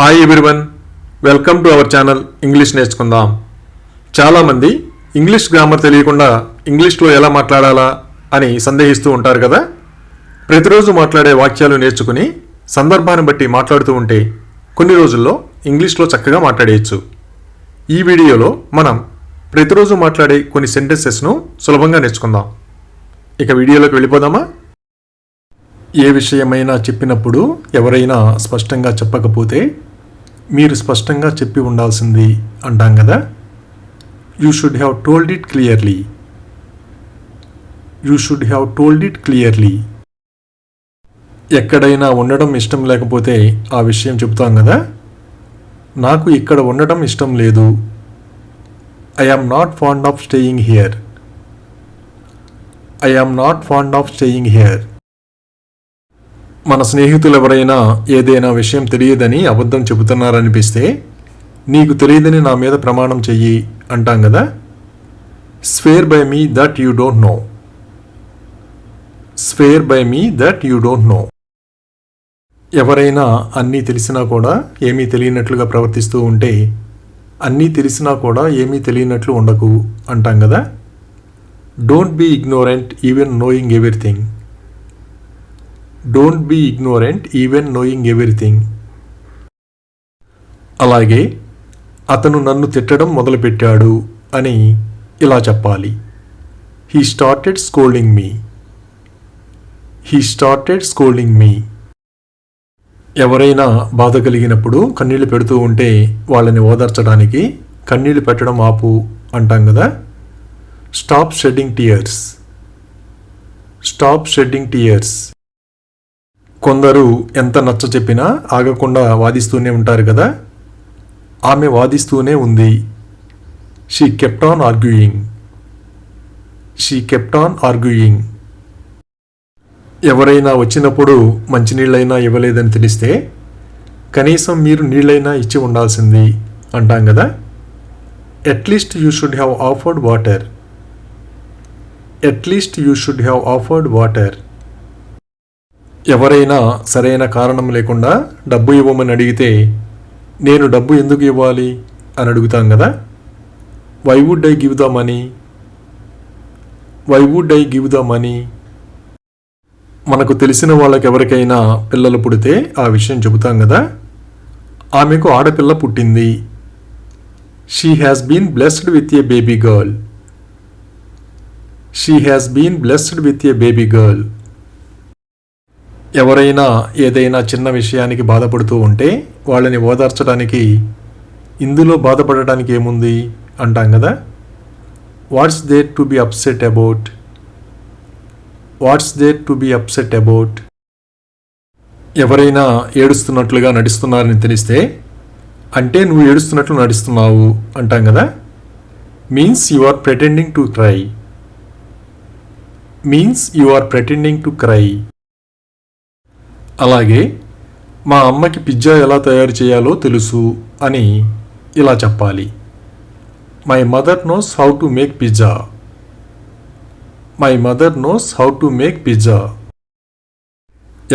Hi everyone, welcome to our channel English నేర్చుకుందాం. చాలామంది English grammar తెలియకుండా ఇంగ్లీష్లో ఎలా మాట్లాడాలా అని సందేహిస్తూ ఉంటారు కదా. ప్రతిరోజు మాట్లాడే వాక్యాలు నేర్చుకుని సందర్భాన్ని బట్టి మాట్లాడుతూ ఉంటే కొన్ని రోజుల్లో ఇంగ్లీష్లో చక్కగా మాట్లాడేయచ్చు. ఈ వీడియోలో మనం ప్రతిరోజు మాట్లాడే కొన్ని సెంటెన్సెస్ను సులభంగా నేర్చుకుందాం. ఇక వీడియోలోకి వెళ్ళిపోదామా? ఏ విషయమైనా చెప్పినప్పుడు ఎవరైనా స్పష్టంగా చెప్పకపోతే మీరు స్పష్టంగా చెప్పి ఉండాల్సింది అంటాం కదా. You should have told it clearly. You should have told it clearly. ఎక్కడైనా ఉండడం ఇష్టం లేకపోతే ఆ విషయం చెబుతాం కదా. నాకు ఇక్కడ ఉండడం ఇష్టం లేదు. I am not fond of staying here. I am not fond of staying here. మన స్నేహితులు ఎవరైనా ఏదైనా విషయం తెలియదని అబద్ధం చెబుతున్నారనిపిస్తే నీకు తెలియదని నా మీద ప్రమాణం చెయ్యి అంటాం కదా. Swear by me that you don't know. Swear by me that you don't know. ఎవరైనా అన్నీ తెలిసినా కూడా ఏమీ తెలియనట్లుగా ప్రవర్తిస్తూ ఉంటే అన్నీ తెలిసినా కూడా ఏమీ తెలియనట్లు ఉండకు అంటాం కదా. Don't be ignorant even knowing everything. Don't be ignorant even knowing everything. అలాగే అతను నన్ను తిట్టడం మొదలుపెట్టాడు అని ఇలా చెప్పాలి. He started scolding me. He started scolding me. ఎవరైనా బాధ కలిగినప్పుడు కన్నీళ్లు పెడుతూ ఉంటే వాళ్ళని ఓదార్చడానికి కన్నీళ్లు పెట్టడం ఆపు అంటాం కదా. Stop shedding tears. Stop shedding tears. కొందరు ఎంత నచ్చ చెప్పినా ఆగకుండా వాదిస్తూనే ఉంటారు కదా. ఆమె వాదిస్తూనే ఉంది. She kept on arguing. She kept on arguing. ఎవరైనా వచ్చినప్పుడు మంచినీళ్ళైనా ఇవ్వలేదని తెలిస్తే కనీసం మీరు నీళ్ళైనా ఇచ్చి ఉండాల్సింది అంటాం కదా. At least you should have offered water. At least you should have offered water. ఎవరైనా సరైన కారణం లేకుండా డబ్బు ఇవ్వమని అడిగితే నేను డబ్బు ఎందుకు ఇవ్వాలి అని అడుగుతాం కదా. Why would I give the money. Why would I give the money. మనకు తెలిసిన వాళ్ళకి ఎవరికైనా పిల్లలు పుడితే ఆ విషయం చెబుతాం కదా. ఆమెకు ఆడపిల్ల పుట్టింది. She has been blessed with a baby girl. She has been blessed with a baby girl. ఎవరైనా ఏదైనా చిన్న విషయానికి బాధపడుతూ ఉంటే వాళ్ళని ఓదార్చడానికి ఇందులో బాధపడటానికి ఏముంది అంటాం కదా. What's there to be upset about. What's there to be upset about. ఎవరైనా ఏడుస్తున్నట్లుగా నటిస్తున్నారని తెలిస్తే అంటే నువ్వు ఏడుస్తున్నట్లు నటిస్తున్నావు అంటాం కదా. Means you are pretending to cry. Means you are pretending to cry. అలాగే మా అమ్మకి పిజ్జా ఎలా తయారు చేయాలో తెలుసు అని ఇలా చెప్పాలి. My mother knows how to make pizza. My mother knows how to make pizza.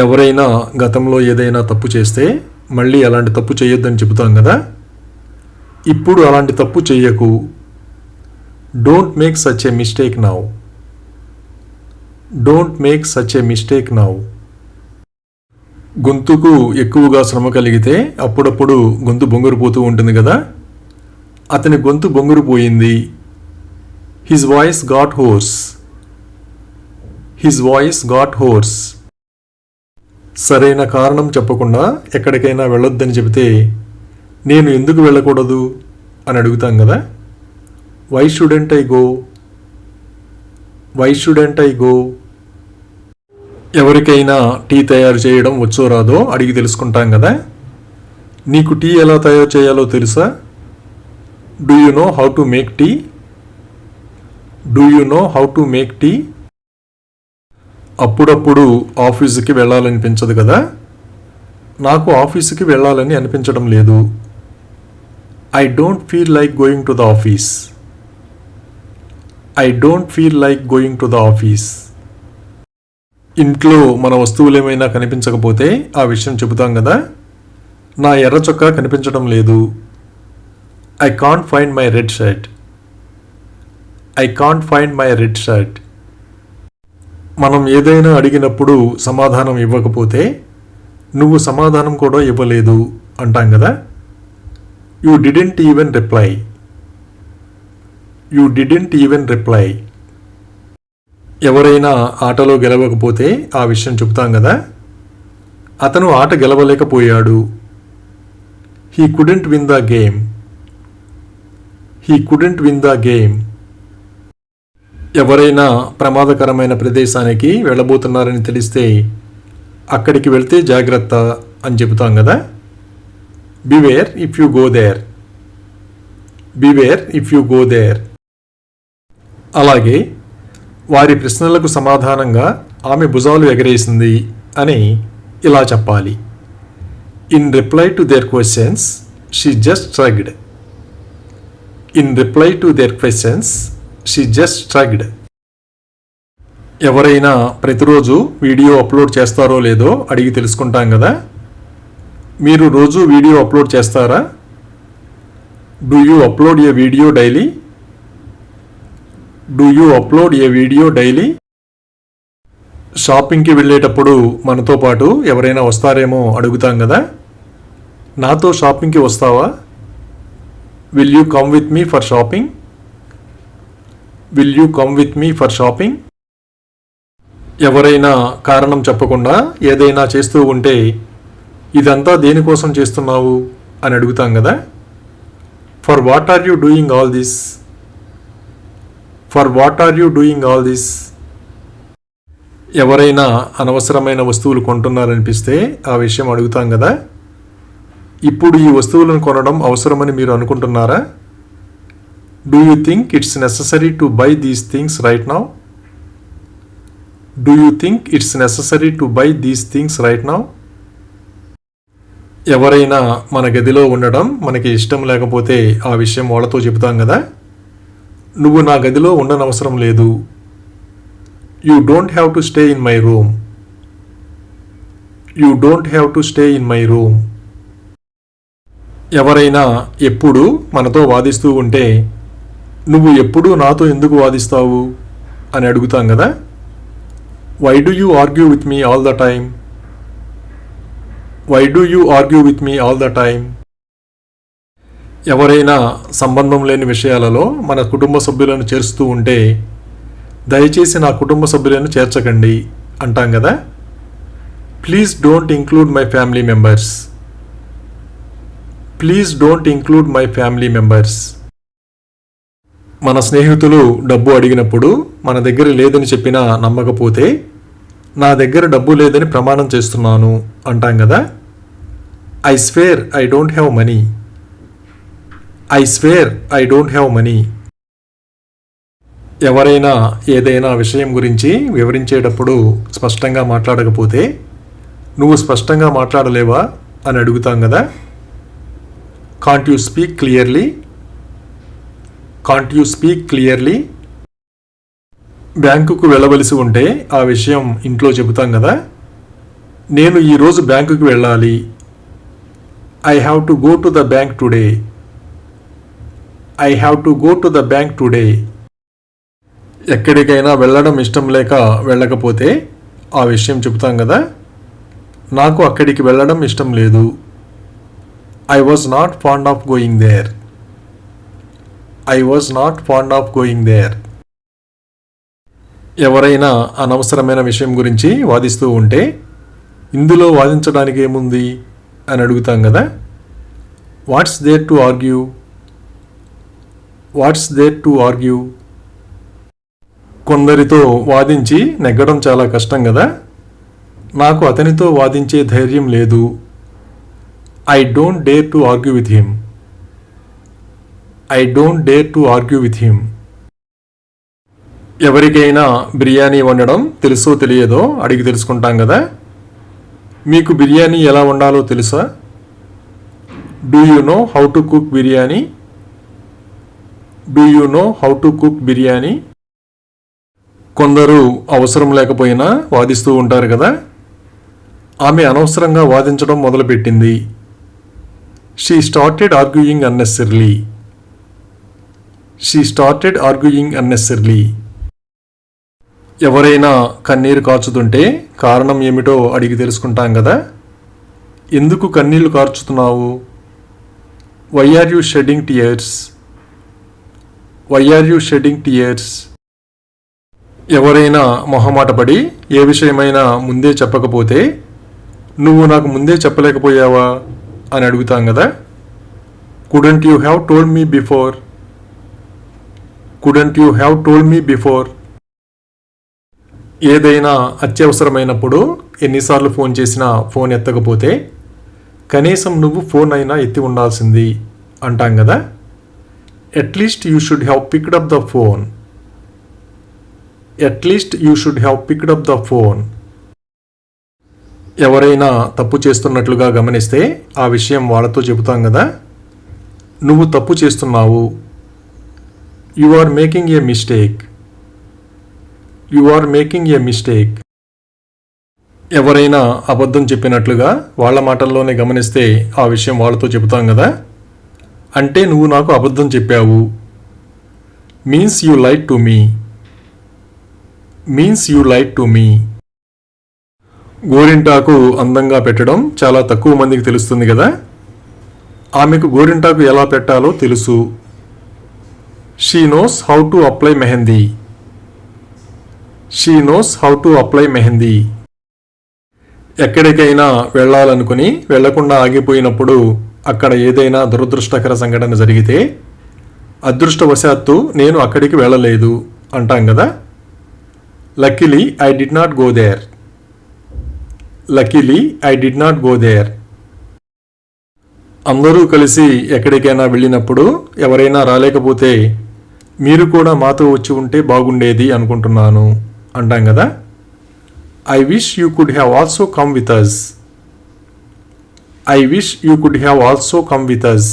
ఎవరైనా గతంలో ఏదైనా తప్పు చేస్తే మళ్ళీ అలాంటి తప్పు చేయొద్దని చెబుతాం కదా. ఇప్పుడు అలాంటి తప్పు చెయ్యకు. Don't make such a mistake now. Don't make such a mistake now. గొంతుకు ఎక్కువగా శ్రమ కలిగితే అప్పుడప్పుడు గొంతు బొంగురుపోతూ ఉంటుంది కదా. అతని గొంతు బొంగురుపోయింది. His voice got hoarse. His voice got hoarse. సరైన కారణం చెప్పకుండా ఎక్కడికైనా వెళ్ళొద్దని చెబితే నేను ఎందుకు వెళ్ళకూడదు అని అడుగుతాం కదా. Why shouldn't I go. Why shouldn't I go. ఎవరికైనా టీ తయారు చేయడం వచ్చో రాదో అడిగి తెలుసుకుంటాం కదా. నీకు టీ ఎలా తయారు చేయాలో తెలుసా. Do you know how to make tea. Do you know how to make tea. అప్పుడప్పుడు ఆఫీసుకి వెళ్ళాలనిపించదు కదా. నాకు ఆఫీసుకి వెళ్ళాలని అనిపించడం లేదు. I don't feel like going to the office. I don't feel like going to the office. ఇంట్లో మన వస్తువులు ఏమైనా కనిపించకపోతే ఆ విషయం చెబుతాం కదా. నా ఎర్ర చొక్కా కనిపించడం లేదు. I can't find my red shirt. I can't find my red shirt. మనం ఏదైనా అడిగినప్పుడు సమాధానం ఇవ్వకపోతే నువ్వు సమాధానం కూడా ఇవ్వలేదు అంటాం కదా. You didn't even reply. You didn't even reply. ఎవరైనా ఆటలో గెలవకపోతే ఆ విషయం చెప్తాం కదా. అతను ఆట గెలవలేకపోయాడు. He couldn't win the game. He couldn't win the game. ఎవరైనా ప్రమాదకరమైన ప్రదేశానికి వెళ్ళబోతున్నారని తెలిస్తే అక్కడికి వెళ్తే జాగ్రత్త అని చెబుతాం కదా. Beware if you go there. Beware if you go there. అలాగే వారి ప్రశ్నలకు సమాధానంగా ఆమె భుజాలు ఎగరేసింది అని ఇలా చెప్పాలి. In reply to their questions she just shrugged. In reply to their questions she just shrugged. ఎవరైనా ప్రతిరోజు వీడియో అప్లోడ్ చేస్తారో లేదో అడిగి తెలుసుకుంటాం కదా. మీరు రోజు వీడియో అప్లోడ్ చేస్తారా? Do you upload A video daily? Do you upload A video daily? షాపింగ్కి వెళ్ళేటప్పుడు మనతో పాటు ఎవరైనా వస్తారేమో అడుగుతాం కదా. నాతో షాపింగ్కి వస్తావా? Will you come with me for shopping? Will you come with me for shopping? ఎవరైనా కారణం చెప్పకుండా ఏదైనా చేస్తూ ఉంటే ఇదంతా దేనికోసం చేస్తున్నావు అని అడుగుతాం కదా. For what are you doing all this? For what are you doing all this? ఎవరైనా అనవసరమైన వస్తువులు కొంటున్నారనిపిస్తే ఆ విషయం అడుగుతాం కదా. ఇప్పుడు ఈ వస్తువులను కొనడం అవసరమని మీరు అనుకుంటున్నారా? Do you think it's necessary to buy these things right now? Do you think it's necessary to buy these things right now? ఎవరైనా మన గదిలో ఉండడం మనకి ఇష్టం లేకపోతే ఆ విషయం వాళ్ళతో చెబుతాం కదా. నువ్వు నా గదిలో ఉండనవసరం లేదు. You don't have to stay in my room. You don't have to stay in my room. ఎవరైనా ఎప్పుడు మనతో వాదిస్తూ ఉంటే నువ్వు ఎప్పుడూ నాతో ఎందుకు వాదిస్తావు అని అడుగుతాం కదా. Why do you argue with me all the time? Why do you argue with me all the time? ఎవరైనా సంబంధం లేని విషయాలలో మన కుటుంబ సభ్యులను చేర్చుతూ ఉంటే దయచేసి నా కుటుంబ సభ్యులను చేర్చకండి అంటాం కదా. Please don't include my family members. Please don't include my family members. మన స్నేహితులు డబ్బు అడిగినప్పుడు మన దగ్గర లేదని చెప్పినా నమ్మకపోతే నా దగ్గర డబ్బు లేదని ప్రమాణం చేస్తున్నాను అంటాం కదా. I swear I don't have money. I swear I don't have money. ఎవరైనా ఏదైనా విషయం గురించి వివరించేటప్పుడు స్పష్టంగా మాట్లాడకపోతే నువ్వు స్పష్టంగా మాట్లాడలేవా అని అడుగుతాం కదా. Can't you speak clearly? Can't you speak clearly? బ్యాంకుకు వెళ్ళవలసి ఉంటే ఆ విషయం ఇంట్లో చెబుతాం కదా. నేను ఈరోజు బ్యాంకుకి వెళ్ళాలి. I have to go to the bank today. I have to go to the bank today. ఎక్కడికైనా వెళ్ళడం ఇష్టం లేక వెళ్ళకపోతే ఆ విషయం చెబుతాం కదా. నాకు అక్కడికి వెళ్ళడం ఇష్టం లేదు. I was not fond of going there. I was not fond of going there. ఎవరైనా అనవసరమైన విషయం గురించి వాదిస్తూ ఉంటే ఇందులో వాదించడానికి ఏముంది అని అడుగుతాం కదా. What's there to argue? What's there to argue? కొందరితో వాదించి నెగ్గడం చాలా కష్టం కదా. నాకు అతనితో వాదించే ధైర్యం లేదు. I don't dare to argue with him. I don't dare to argue with him. ఎవరికైనా బిర్యానీ వండడం తెలుసో తెలియదో అడిగి తెలుసుకుంటాం కదా. మీకు బిర్యానీ ఎలా వండాలో తెలుసా? Do you know how to cook biryani? Do you know how to cook biryani? కొందరు అవసరం లేకపోయినా వాదిస్తూ ఉంటారు కదా. ఆమె అనవసరంగా వాదించడం మొదలుపెట్టింది. She started arguing unnecessarily. She started arguing unnecessarily. ఎవరైనా కన్నీరు కార్చుతుంటే కారణం ఏమిటో అడిగి తెలుసుకుంటాం కదా. ఎందుకు కన్నీళ్లు కార్చుతున్నావు? Why are you shedding tears? Why are you shedding tears? ఎవరైనా మొహమాటపడి ఏ విషయమైనా ముందే చెప్పకపోతే నువ్వు నాకు ముందే చెప్పలేకపోయావా అని అడుగుతాం కదా. Couldn't you have told me before? Couldn't you have told me before? ఏదైనా అత్యవసరమైనప్పుడు ఎన్నిసార్లు ఫోన్ చేసినా ఫోన్ ఎత్తకపోతే కనీసం నువ్వు ఫోన్ అయినా ఎత్తి ఉండాల్సింది అంటాం కదా. At least you should have picked up the phone. At least you should have picked up the phone. ఎవరైనా తప్పు చేస్తున్నట్లుగా గమనిస్తే ఆ విషయం వాళ్ళతో చెబుతాం కదా. నువ్వు తప్పు చేస్తున్నావు. You are making a mistake. You are making a mistake. ఎవరైనా అబద్ధం చెప్పినట్లుగా వాళ్ళ మాటల్లోనే గమనిస్తే ఆ విషయం వాళ్ళతో చెబుతాం కదా. అంటే నువ్వు నాకు అబద్ధం చెప్పావు. Means you lied to me. Means you lied to me. గోరింటాకు అందంగా పెట్టడం చాలా తక్కువ మందికి తెలుస్తుంది కదా. ఆమెకు గోరింటాకు ఎలా పెట్టాలో తెలుసు. She knows how to apply mehndi. She knows how to apply mehndi. ఎక్కడికైనా వెళ్ళాలనుకుని వెళ్లకుండా ఆగిపోయినప్పుడు అక్కడ ఏదైనా దురదృష్టకర సంఘటన జరిగితే అదృష్టవశాత్తు నేను అక్కడికి వెళ్ళలేదు అంటాం కదా. Luckily I did not go there. Luckily I did not go there. అందరూ కలిసి ఎక్కడికైనా వెళ్ళినప్పుడు ఎవరైనా రాలేకపోతే మీరు కూడా మాతో వచ్చి ఉంటే బాగుండేది అనుకుంటున్నాను అంటాం కదా. I wish you could have also come with us. I wish you could have also come with us.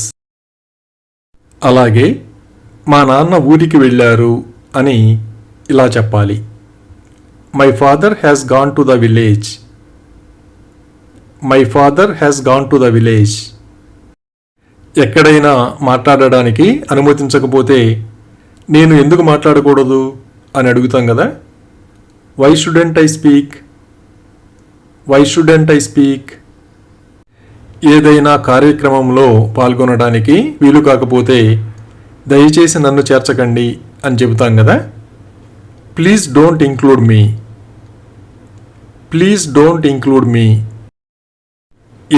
అలాగే మా నాన్న ఊరికి వెళ్ళారు అని ఇలా చెప్పాలి. My father has gone to the village. My father has gone to the village. ఎక్కడైనా మాట్లాడడానికి అనుమతించకపోతే నేను ఎందుకు మాట్లాడకూడదు అని అడుగుతాం కదా. Why shouldn't I speak? Why shouldn't I speak? ఏదైనా కార్యక్రమంలో పాల్గొనడానికి వీలు కాకపోతే దయచేసి నన్ను చేర్చకండి అని చెబుతాం కదా. Please don't include me. Please don't include me.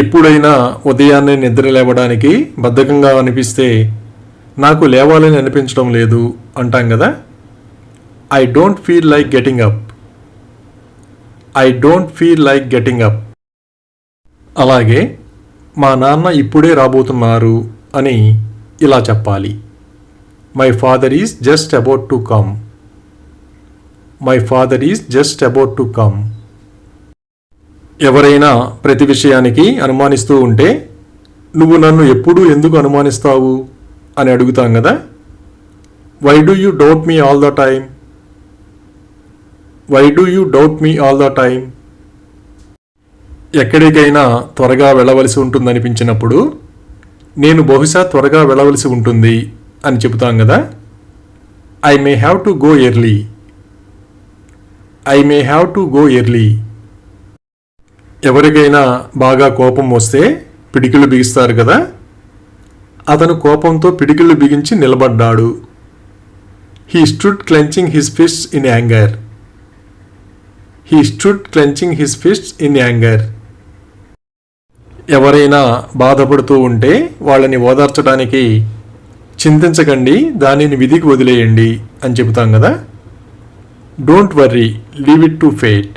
ఎప్పుడైనా ఉదయాన్నే నిద్ర లేవడానికి బద్ధకంగా అనిపిస్తే నాకు లేవాలని అనిపించడం లేదు అంటాం కదా. I don't feel like getting up. I don't feel like getting up. అలాగే మా నాన్న ఇప్పుడే రాబోతున్నారు అని ఇలా చెప్పాలి. My father is just about to come. My father is just about to come. ఎవరైనా ప్రతి విషయానికి అనుమానిస్తూ ఉంటే నువ్వు నన్ను ఎప్పుడూ ఎందుకు అనుమానిస్తావు అని అడుగుతాం కదా. Why do you doubt me all the time? Why do you doubt me all the time? ఎక్కడికైనా త్వరగా వెళ్ళవలసి ఉంటుందనిపించినప్పుడు నేను బహుశా త్వరగా వెళ్ళవలసి ఉంటుంది అని చెబుతాం కదా. I may have to go early. I may have to go early. ఎవరికైనా బాగా కోపం వస్తే పిడికిళ్ళు బిగిస్తారు కదా. అతను కోపంతో పిడికిళ్ళు బిగించి నిలబడ్డాడు. He stood clenching his fists in anger. He stood clenching his fists in anger. ఎవరైనా బాధపడుతూ ఉంటే వాళ్ళని ఓదార్చడానికి చింతించకండి, దానిని విధికి వదిలేయండి అని చెబుతాం కదా. Don't worry, leave it to fate.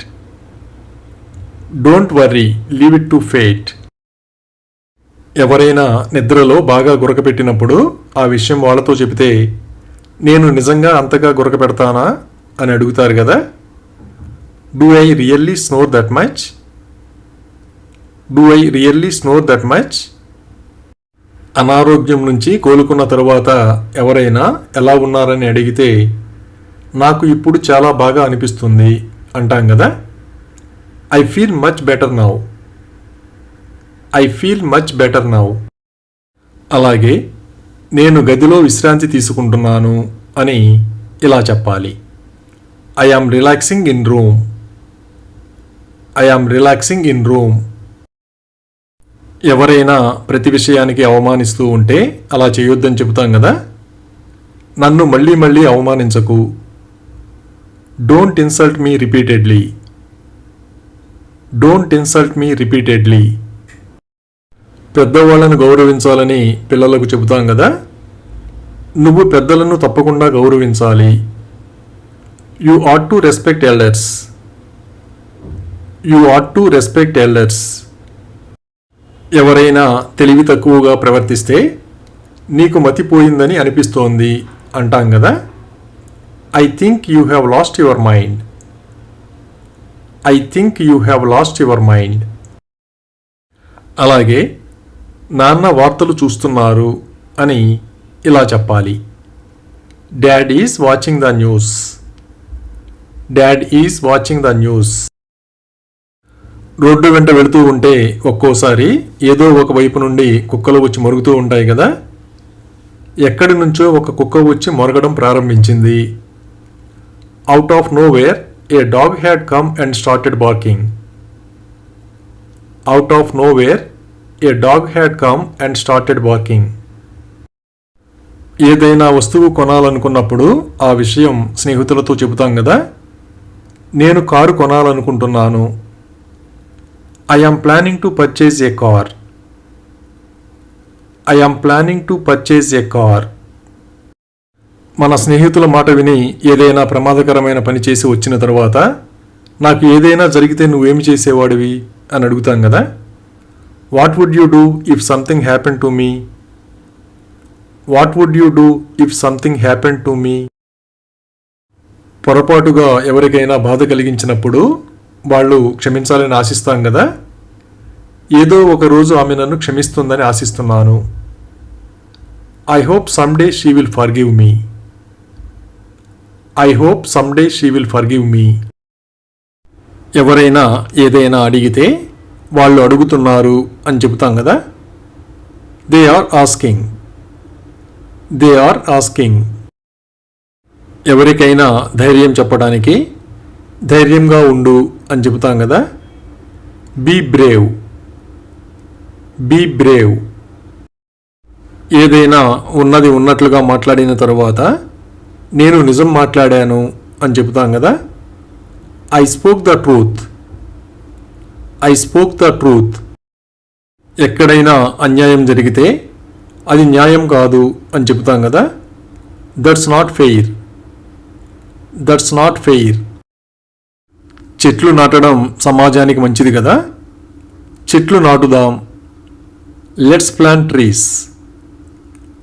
Don't worry, leave it to fate. ఎవరైనా నిద్రలో బాగా గురకపెట్టినప్పుడు ఆ విషయం వాళ్ళతో చెబితే నేను నిజంగా అంతగా గురకపెడతానా అని అడుగుతారు కదా. Do I really snore that much? Do I really snore that much? అనారోగ్యం నుంచి కోలుకున్న తరువాత ఎవరైనా ఎలా ఉన్నారని అడిగితే నాకు ఇప్పుడు చాలా బాగా అనిపిస్తుంది అంటాం కదా. I feel much better now. I feel much better now. అలాగే నేను గదిలో విశ్రాంతి తీసుకుంటున్నాను అని ఇలా చెప్పాలి. I yam relaxing in room. I am relaxing in room. ఎవరైనా ప్రతి విషయానికి అవమానిస్తూ ఉంటే అలా చేయొద్దని చెబుతాం కదా. నన్ను మళ్ళీ మళ్ళీ అవమానించకు. Don't insult me repeatedly. Don't insult me repeatedly. పెద్దవాళ్ళను గౌరవించాలని పిల్లలకు చెబుతాం కదా. నువ్వు పెద్దలను తప్పకుండా గౌరవించాలి. You ought to respect elders. You ought to respect elders. ఎవరైనా తెలివి తక్కువగా ప్రవర్తిస్తే నీకు మతిపోయిందని అనిపిస్తోంది అంటాం కదా. I think you have lost your mind. I think you have lost your mind. అలాగే నాన్న వార్తలు చూస్తున్నారు అని ఇలా చెప్పాలి. Dad is watching the news. Dad is watching the news. Road వెంట వెళుతూ ఉంటే ఒక్కోసారి ఏదో ఒక వైపు నుండి కుక్కలు వచ్చి మొరుగుతూ ఉంటాయి కదా. ఎక్కడి నుంచో ఒక కుక్క వచ్చి మొరగడం ప్రారంభించింది. Out of nowhere a dog had come and started barking. Out of nowhere a dog had come and started barking. ఏదైనా వస్తువు కొనాలనుకున్నప్పుడు ఆ విషయం స్నేహితులతో చెబుతాం కదా. నేను కారు కొనాలనుకుంటున్నాను. I am planning to purchase a car. I am planning to purchase a car. మన స్నేహితుల మాట విని ఏదైనా ప్రమాదకరమైన పని చేసి వచ్చిన తర్వాత నాకు ఏదైనా జరిగితే నువ్వేమి చేసేవాడివి అని అడుగుతాం కదా. What would you do if something happen to me. What would you do if something happen to me. పొరపాటుగా ఎవరికైనా బాధ కలిగించినప్పుడు వాళ్ళు క్షమించాలని ఆశిస్తాం కదా. ఏదో ఒక రోజు ఆమె నన్ను క్షమిస్తుందని ఆశిస్తున్నాను. I hope someday she will forgive me. I hope someday she will forgive me. ఎవరైనా ఏదైనా అడిగితే వాళ్ళు అడుగుతున్నారు అని చెబుతాం కదా. They are asking. They are asking. ఎవరికైనా ధైర్యం చెప్పడానికి ధైర్యంగా ఉండు అని చెబుతాం కదా. Be brave. Be brave. ఏదైనా ఉన్నది ఉన్నట్లుగా మాట్లాడిన తరువాత నేను నిజం మాట్లాడాను అని చెబుతాం కదా. I spoke the truth. I spoke the truth. ఎక్కడైనా అన్యాయం జరిగితే అది న్యాయం కాదు అని చెబుతాం కదా. That's not fair. That's not fair. చెట్లు నాటడం సమాజానికి మంచిది కదా. చెట్లు నాటుదాం. Let's plant trees.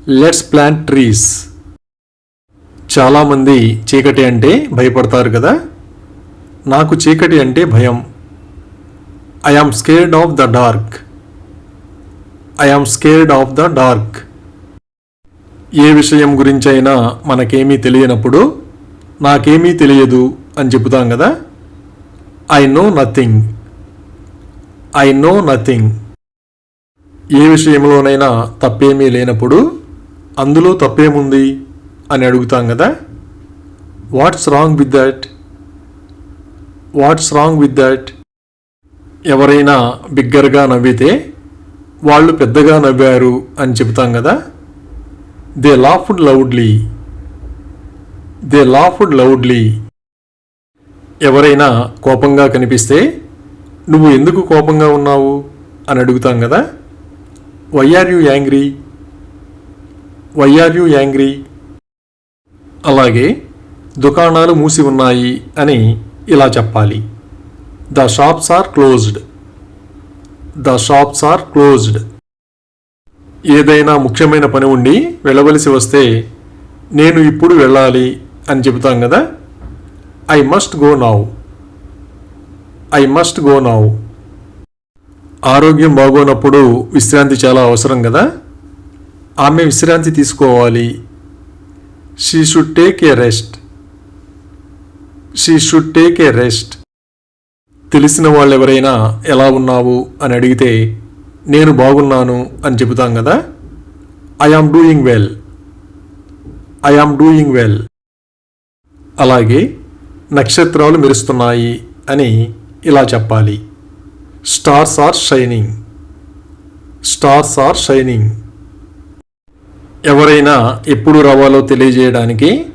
Let's plant trees. చాలామంది చీకటి అంటే భయపడతారు కదా. నాకు చీకటి అంటే భయం. I am scared of the dark. I am scared of the dark. ఏ విషయం గురించైనా మనకేమీ తెలియనప్పుడు నాకేమీ తెలియదు అని చెబుతాం కదా. I know nothing. I know nothing. ఏ విషయంలోనైనా తప్పేమీ లేనప్పుడు అందులో తప్పేముంది అని అడుగుతాం కదా. What's wrong with that. What's wrong with that. ఎవరైనా బిగ్గరగా నవ్వితే వాళ్ళు పెద్దగా నవ్వారు అని చెబుతాం కదా. They laughed loudly. They laughed loudly. ఎవరైనా కోపంగా కనిపిస్తే నువ్వు ఎందుకు కోపంగా ఉన్నావు అని అడుగుతాం కదా. Why are you angry. Why are you angry. అలాగే దుకాణాలు మూసి ఉన్నాయి అని ఇలా చెప్పాలి. The shops are closed. The shops are closed. ఏదైనా ముఖ్యమైన పని ఉండి వెళ్ళవలసి వస్తే నేను ఇప్పుడు వెళ్ళాలి అని చెబుతాం కదా. I must go now. I must go now. ఆరోగ్యం బాగోనప్పుడు విశ్రాంతి చాలా అవసరం కదా. ఆమె విశ్రాంతి తీసుకోవాలి. She should take a rest. She should take a rest. తెలిసిన వాళ్ళు ఎవరైనా ఎలా ఉన్నావు అని అడిగితే నేను బాగున్నాను అని చెబుతాం కదా. I am doing well. I am doing well. అలాగే నక్షత్రాలు మెరుస్తున్నాయి అని ఇలా చెప్పాలి. Stars are shining. Stars are shining. ఎవరైనా ఎప్పుడు రావాలో తెలియజేయడానికి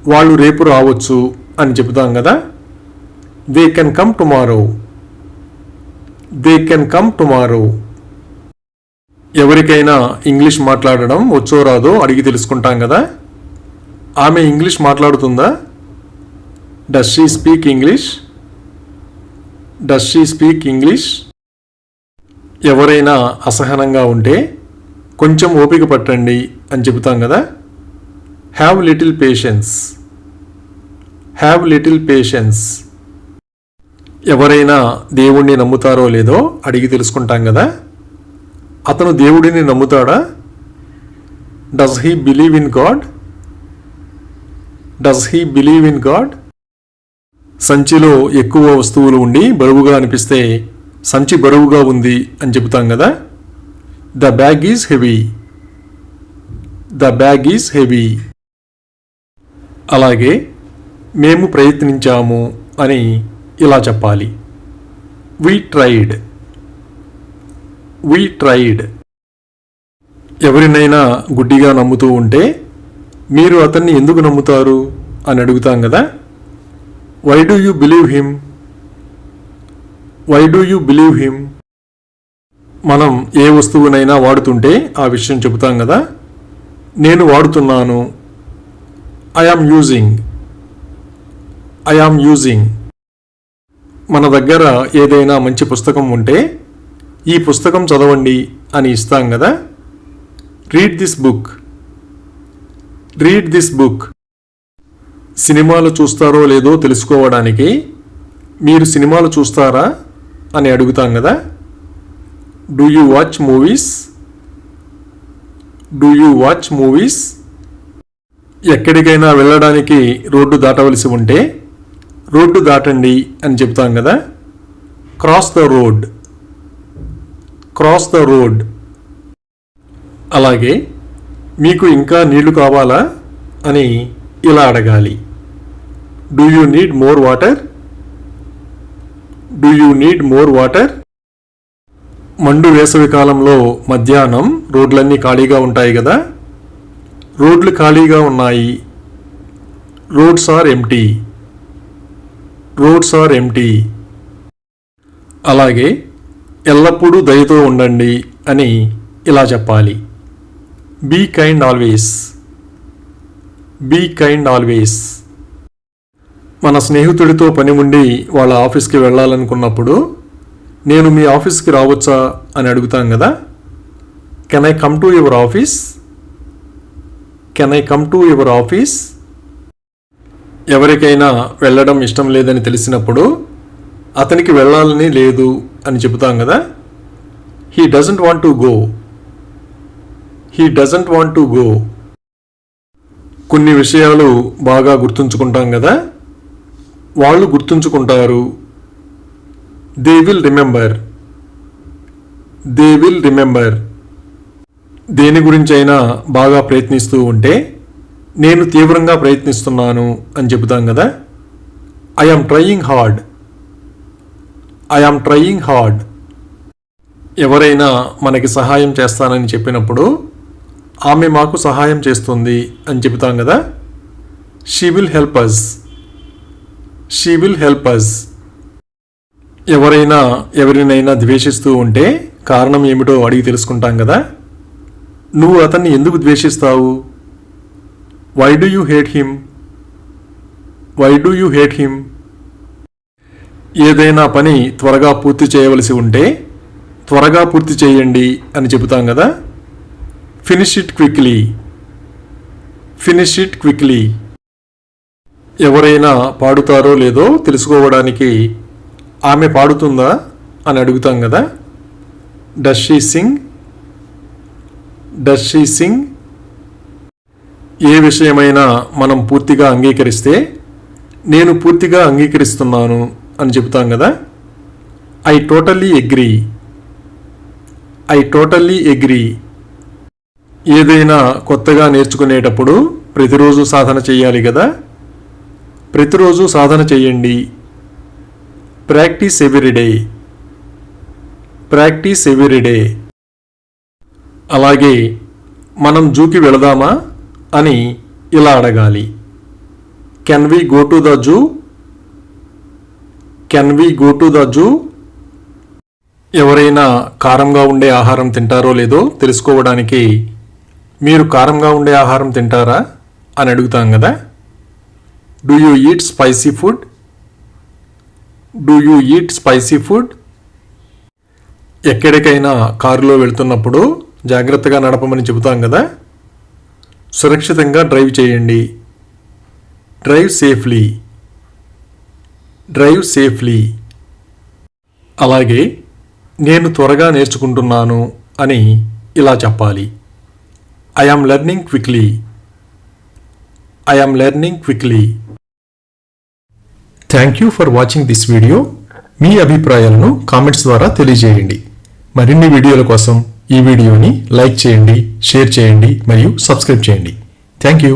వాళ్ళు రేపు రావచ్చు అని చెబుతాం కదా. They can come tomorrow. They can come tomorrow. ఎవరికైనా ఇంగ్లీష్ మాట్లాడడం వచ్చో రాదో అడిగి తెలుసుకుంటాం కదా. ఆమె ఇంగ్లీష్ మాట్లాడుతుందా? Does she speak English? Does she speak English? ఎవరైనా అసహనంగా ఉంటే కొంచెం ఓపిక పట్టండి అని చెబుతాం కదా. Have little patience. Have little patience. ఎవరైనా దేవుణ్ణి నమ్ముతారో లేదో అడిగి తెలుసుకుంటాం కదా. అతను దేవుడిని నమ్ముతాడా? Does he believe in God? Does he believe in God? సంచిలో ఎక్కువ వస్తువులు ఉండి బరువుగా అనిపిస్తే సంచి బరువుగా ఉంది అని చెబుతాం కదా. The bag is heavy. The bag is heavy. అలాగే మేము ప్రయత్నించాము అని ఇలా చెప్పాలి. We tried. We tried. ఎవరినైనా గుడ్డిగా నమ్ముతూ ఉంటే మీరు అతన్ని ఎందుకు నమ్ముతారు అని అడుగుతాం కదా. Why do you believe him? Why do you believe him? మనం ఏ వస్తువునైనా వాడుతుంటే ఆ విషయం చెబుతాం కదా. నేను వాడుతున్నాను. I am using. I am using. మన దగ్గర ఏదైనా మంచి పుస్తకం ఉంటే ఈ పుస్తకం చదవండి అని ఇస్తాం కదా. Read this book. Read this book. సినిమాలు చూస్తారో లేదో తెలుసుకోవడానికి మీరు సినిమాలు చూస్తారా అని అడుగుతాం కదా. Do you watch movies? Do you watch movies? ఎక్కడికైనా వెళ్ళడానికి రోడ్డు దాటవలసి ఉంటే రోడ్డు దాటండి అని చెప్తాం కదా. Cross the road. Cross the road. అలాగే మీకు ఇంకా నీళ్లు కావాలా అని ఇలా అడగాలి. Do you need more water? Do you need more water? మండు వేసవి కాలంలో మధ్యాహ్నం రోడ్లన్నీ ఖాళీగా ఉంటాయి కదా. రోడ్లు ఖాళీగా ఉన్నాయి. Roads are empty. Roads are empty. అలాగే ఎల్లప్పుడూ దయతో ఉండండి అని ఇలా చెప్పాలి. Be kind always. Be kind always. మన స్నేహితుడితో పని ఉండి వాళ్ళ ఆఫీస్కి వెళ్ళాలనుకున్నప్పుడు నేను మీ ఆఫీస్కి రావచ్చా అని అడుగుతాం కదా. Can I come to your office? Can I come to your office? ఎవరికైనా వెళ్ళడం ఇష్టం లేదని తెలిసినప్పుడు అతనికి వెళ్ళాలని లేదు అని చెబుతాం కదా. He doesn't want to go. He doesn't want to go. కొన్ని విషయాలు బాగా గుర్తుంచుకుంటాం కదా. వాళ్ళు గుర్తుంచుకుంటారు. They will remember. They will remember. దేని గురించైనా బాగా ప్రయత్నిస్తూ ఉంటే నేను తీవ్రంగా ప్రయత్నిస్తున్నాను అని చెబుతాం కదా. I am trying hard. I am trying hard. ఎవరైనా మనకి సహాయం చేస్తానని చెప్పినప్పుడు ఆమె మాకు సహాయం చేస్తుంది అని చెబుతాం కదా. She will help us. She will help us. ఎవరైనా ఎవరినైనా ద్వేషిస్తూ ఉంటే కారణం ఏమిటో అడిగి తెలుసుకుంటాం కదా. నువ్వు అతన్ని ఎందుకు ద్వేషిస్తావు? Why do you hate him? Why do you hate him? ఏదైనా పని త్వరగా పూర్తి చేయవలసి ఉంటే త్వరగా పూర్తి చేయండి అని చెబుతాం కదా. Finish it quickly. Finish it quickly. ఎవరైనా పాడుతారో లేదో తెలుసుకోవడానికి ఆమె పాడుతుందా అని అడుగుతాం కదా. Does she sing? Does she sing? ఏ విషయమైనా మనం పూర్తిగా అంగీకరిస్తే నేను పూర్తిగా అంగీకరిస్తున్నాను అని చెబుతాం కదా. I totally agree. I totally agree. ఏదైనా కొత్తగా నేర్చుకునేటప్పుడు ప్రతిరోజు సాధన చేయాలి కదా. ప్రతిరోజు సాధన చేయండి. Practice everyday. Practice everyday. అలాగే మనం జూకి వెళదామా అని ఇలా అడగాలి. Can we go to the zoo? Can we go to the zoo? ఎవరైనా కారంగా ఉండే ఆహారం తింటారో లేదో తెలుసుకోవడానికి మీరు కారంగా ఉండే ఆహారం తింటారా అని అడుగుతాం కదా. Do you eat spicy food? Do you eat spicy food? ఎక్కడికైనా కారులో వెళ్తున్నప్పుడు జాగ్రత్తగా నడపమని చెబుతాం కదా. సురక్షితంగా డ్రైవ్ చేయండి. Drive safely. Drive safely. అలాగే నేను త్వరగా నేర్చుకుంటున్నాను అని ఇలా చెప్పాలి. I am learning quickly. I am learning quickly. Thank you for watching this video. మీ అభిప్రాయాలను కామెంట్స్ ద్వారా తెలియజేయండి. మరిన్ని వీడియోల కోసం ఈ వీడియోని లైక్ చేయండి, షేర్ చేయండి మరియు సబ్స్క్రైబ్ చేయండి. Thank you.